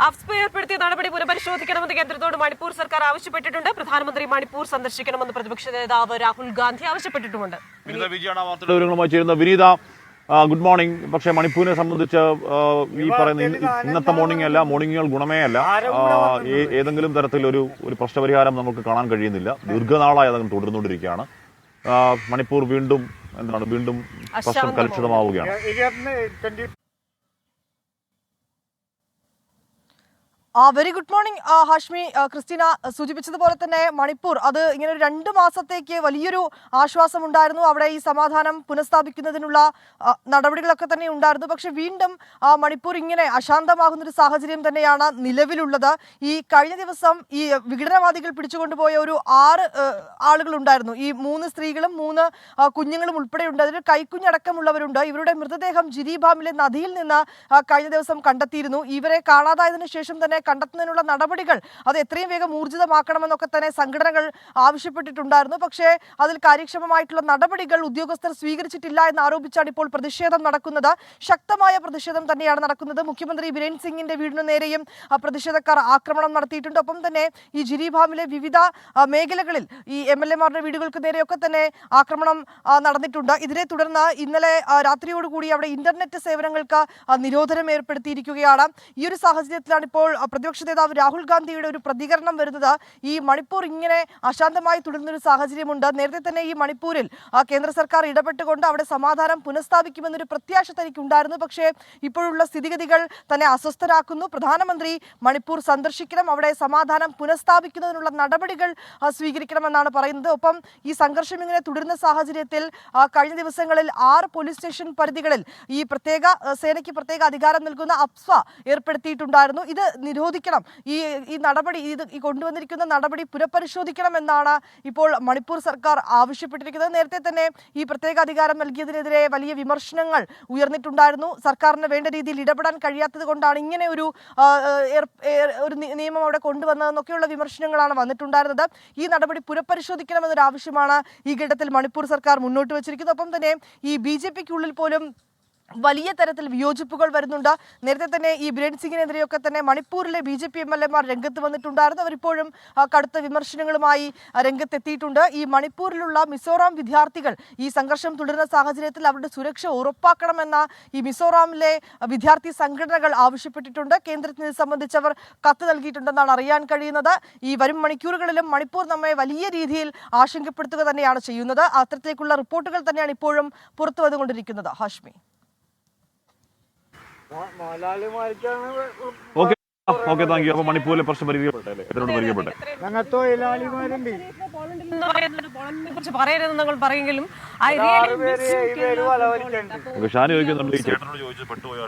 AFSPA ഏർപ്പെടുത്തിയ നടപടി പുനഃപരിശോധിക്കണമെന്ന് കേന്ദ്രത്തോട് മണിപ്പൂർ സർക്കാർ ആവശ്യപ്പെട്ടിട്ടുണ്ട്. പ്രധാനമന്ത്രി മണിപ്പൂർ സന്ദർശിക്കണമെന്ന് പ്രതിപക്ഷ നേതാവ് രാഹുൽ ഗാന്ധി ആവശ്യപ്പെട്ടിട്ടുമുണ്ട്. വിനീത, ഗുഡ് മോർണിംഗ്. പക്ഷേ മണിപ്പൂരിനെ സംബന്ധിച്ച് ഈ പറയുന്ന ഇന്നത്തെ മോർണിംഗ് അല്ല, മോർണിംഗുകൾ ഗുണമേ അല്ല. ഏതെങ്കിലും തരത്തിലൊരു പ്രശ്നപരിഹാരം നമുക്ക് കാണാൻ കഴിയുന്നില്ല. ദീർഘനാളായി അതങ്ങ് തുടർന്നുകൊണ്ടിരിക്കുകയാണ്. മണിപ്പൂർ വീണ്ടും പ്രശ്നം കലുഷിതമാവുകയാണ്. Very good morning Hashmi. Christina സൂചിപ്പിച്ചതുപോലെ തന്നെ മണിപ്പൂർ അത് ഇങ്ങനെ 2 മാസത്തേക്ക് വലിയൊരു ആശ്വാസം ഉണ്ടായിരുന്നു. അവിടെ ഈ സമാധാനം പുനഃസ്ഥാപിക്കുന്നതിനുള്ള നടപടികളൊക്കെ തന്നെ ഉണ്ടായിരുന്നു. പക്ഷെ വീണ്ടും മണിപ്പൂർ ഇങ്ങനെ അശാന്തമാകുന്ന ഒരു സാഹചര്യം തന്നെയാണ് നിലവിലുള്ളത്. ഈ കഴിഞ്ഞ ദിവസം ഈ വിഘടനവാദികൾ പിടിച്ചുകൊണ്ടുപോയ ഒരു 6 ആളുകളുണ്ടായിരുന്നു. ഈ 3 സ്ത്രീകളും 3 കുഞ്ഞുങ്ങളും ഉൾപ്പെടെയുണ്ട്. അതിൽ കൈക്കുഞ്ഞടക്കമുള്ളവരുണ്ട്. ഇവരുടെ മൃതദേഹം ജിരിബാമിലെ നദിയിൽ നിന്ന് കഴിഞ്ഞ ദിവസം കണ്ടെത്തിയിരുന്നു. ഇവരെ കാണാതായതിനു ശേഷം തന്നെ കണ്ടെത്തുന്നതിനുള്ള നടപടികൾ അത് എത്രയും വേഗം ഊർജിതമാക്കണമെന്നൊക്കെ തന്നെ സംഘടനകൾ ആവശ്യപ്പെട്ടിട്ടുണ്ടായിരുന്നു. പക്ഷേ അതിൽ കാര്യക്ഷമമായിട്ടുള്ള നടപടികൾ ഉദ്യോഗസ്ഥർ സ്വീകരിച്ചിട്ടില്ല എന്ന് ആരോപിച്ചാണ് ഇപ്പോൾ പ്രതിഷേധം നടക്കുന്നത്. ശക്തമായ പ്രതിഷേധം തന്നെയാണ് നടക്കുന്നത്. മുഖ്യമന്ത്രി ബിരേൻ സിംഗിന്റെ വീടിനു നേരെയും പ്രതിഷേധക്കാർ ആക്രമണം നടത്തിയിട്ടുണ്ട്. ഒപ്പം തന്നെ ഈ ജിരിബാമിലെ വിവിധ മേഖലകളിൽ ഈ MLA-മാരുടെ വീടുകൾക്ക് നേരെയൊക്കെ തന്നെ ആക്രമണം നടന്നിട്ടുണ്ട്. ഇതിനെ തുടർന്ന് ഇന്നലെ രാത്രിയോടുകൂടി അവിടെ ഇന്റർനെറ്റ് സേവനങ്ങൾക്ക് നിരോധനം ഏർപ്പെടുത്തിയിരിക്കുകയാണ്. ഈ ഒരു സാഹചര്യത്തിലാണ് ഇപ്പോൾ പ്രതിപക്ഷ നേതാവ് രാഹുൽ ഗാന്ധിയുടെ ഒരു പ്രതികരണം വരുന്നത്. ഈ മണിപ്പൂർ ഇങ്ങനെ അശാന്തമായി തുടരുന്നൊരു സാഹചര്യമുണ്ട്. നേരത്തെ തന്നെ ഈ മണിപ്പൂരിൽ കേന്ദ്ര സർക്കാർ ഇടപെട്ടുകൊണ്ട് അവിടെ സമാധാനം പുനഃസ്ഥാപിക്കുമെന്നൊരു പ്രത്യാശ തനിക്കുണ്ടായിരുന്നു. പക്ഷേ ഇപ്പോഴുള്ള സ്ഥിതിഗതികൾ തന്നെ അസ്വസ്ഥരാക്കുന്നു. പ്രധാനമന്ത്രി മണിപ്പൂർ സന്ദർശിക്കണം, അവിടെ സമാധാനം പുനഃസ്ഥാപിക്കുന്നതിനുള്ള നടപടികൾ സ്വീകരിക്കണമെന്നാണ് പറയുന്നത്. ഒപ്പം ഈ സംഘർഷം ഇങ്ങനെ തുടരുന്ന സാഹചര്യത്തിൽ കഴിഞ്ഞ ദിവസങ്ങളിൽ 6 പോലീസ് സ്റ്റേഷൻ പരിധികളിൽ ഈ പ്രത്യേക സേനയ്ക്ക് പ്രത്യേക അധികാരം നൽകുന്ന അഫ്സ്പ ഏർപ്പെടുത്തിയിട്ടുണ്ടായിരുന്നു. ഇത് നിരോധിക്കണം, ഈ നടപടി ഈ കൊണ്ടുവന്നിരിക്കുന്ന നടപടി പുനഃപരിശോധിക്കണം എന്നാണ് ഇപ്പോൾ മണിപ്പൂർ സർക്കാർ ആവശ്യപ്പെട്ടിരിക്കുന്നത്. നേരത്തെ തന്നെ ഈ പ്രത്യേക അധികാരം നൽകിയതിനെതിരെ വലിയ വിമർശനങ്ങൾ ഉയർന്നിട്ടുണ്ടായിരുന്നു. സർക്കാരിന് വേണ്ട രീതിയിൽ ഇടപെടാൻ കഴിയാത്തത് കൊണ്ടാണ് ഇങ്ങനെ ഒരു നിയമം അവിടെ കൊണ്ടുവന്നതെന്നൊക്കെയുള്ള വിമർശനങ്ങളാണ് വന്നിട്ടുണ്ടായിരുന്നത്. ഈ നടപടി പുനഃപരിശോധിക്കണമെന്നൊരു ആവശ്യമാണ് ഈ ഘട്ടത്തിൽ മണിപ്പൂർ സർക്കാർ മുന്നോട്ട് വച്ചിരിക്കുന്നത്. ഒപ്പം തന്നെ ഈ BJP-ക്കുള്ളിൽ പോലും വലിയ തരത്തിൽ വിയോജിപ്പുകൾ വരുന്നുണ്ട്. നേരത്തെ തന്നെ ഈ ബിരേൻ സിംഗിനെതിരെയൊക്കെ തന്നെ മണിപ്പൂരിലെ BJP MLA-മാർ രംഗത്ത് വന്നിട്ടുണ്ടായിരുന്നു. അവരിപ്പോഴും കടുത്ത വിമർശനങ്ങളുമായി രംഗത്തെത്തിയിട്ടുണ്ട്. ഈ മണിപ്പൂരിലുള്ള മിസോറാം വിദ്യാർത്ഥികൾ ഈ സംഘർഷം തുടരുന്ന സാഹചര്യത്തിൽ അവരുടെ സുരക്ഷ ഉറപ്പാക്കണമെന്ന ഈ മിസോറാമിലെ വിദ്യാർത്ഥി സംഘടനകൾ ആവശ്യപ്പെട്ടിട്ടുണ്ട്. കേന്ദ്രത്തിന് സംബന്ധിച്ചവർ കത്ത് നൽകിയിട്ടുണ്ടെന്നാണ് അറിയാൻ കഴിയുന്നത്. ഈ വരും മണിക്കൂറുകളിലും മണിപ്പൂർ നമ്മെ വലിയ രീതിയിൽ ആശങ്കപ്പെടുത്തുക തന്നെയാണ് ചെയ്യുന്നത്. അത്തരത്തിലേക്കുള്ള റിപ്പോർട്ടുകൾ തന്നെയാണ് ഇപ്പോഴും പുറത്തു വന്നുകൊണ്ടിരിക്കുന്നത്. ഹാഷ്മി. Okay, thank you. അപ്പൊ മണിപ്പൂരിലെ പ്രശ്നം പരിഹരിക്കപ്പെട്ടെ ഞങ്ങൾ തൊഴിലാളിമാരുണ്ട്. പറയരുതെന്ന് നിങ്ങൾ പറയെങ്കിലും ഷാനി ചോദിക്കുന്നുണ്ട്, ഈ ചേട്ടനോട് ചോദിച്ചത് പെട്ടുപോയോ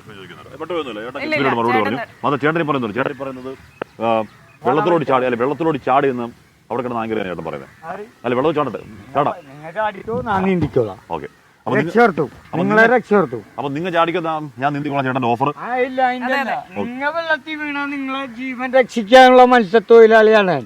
പെട്ടുപോയൊന്നുമില്ല. ചേട്ടൻ മറുപടി പറഞ്ഞു. അത് ചേട്ടനെ പറയുന്നത് വെള്ളത്തിലോട് ചാടി, അല്ലെ വെള്ളത്തിലോട് ചാടി എന്ന് അവിടെ കിടന്ന് ആങ്കർ ചേട്ടൻ പറയുന്നത്. അല്ല, വെള്ളത്തിൽ ചാടട്ടെ, ചാടാം. ഓക്കെ, അപ്പൊ നിങ്ങൾ ചാടിക്കുന്ന ഞാൻ നീന്തിക്കോളാം ചേട്ടന്റെ ഓഫർ. നിങ്ങൾ വെള്ളത്തിൽ വീണ നിങ്ങളെ ജീവൻ രക്ഷിക്കാനുള്ള മത്സ്യത്തൊഴിലാളിയാണ്.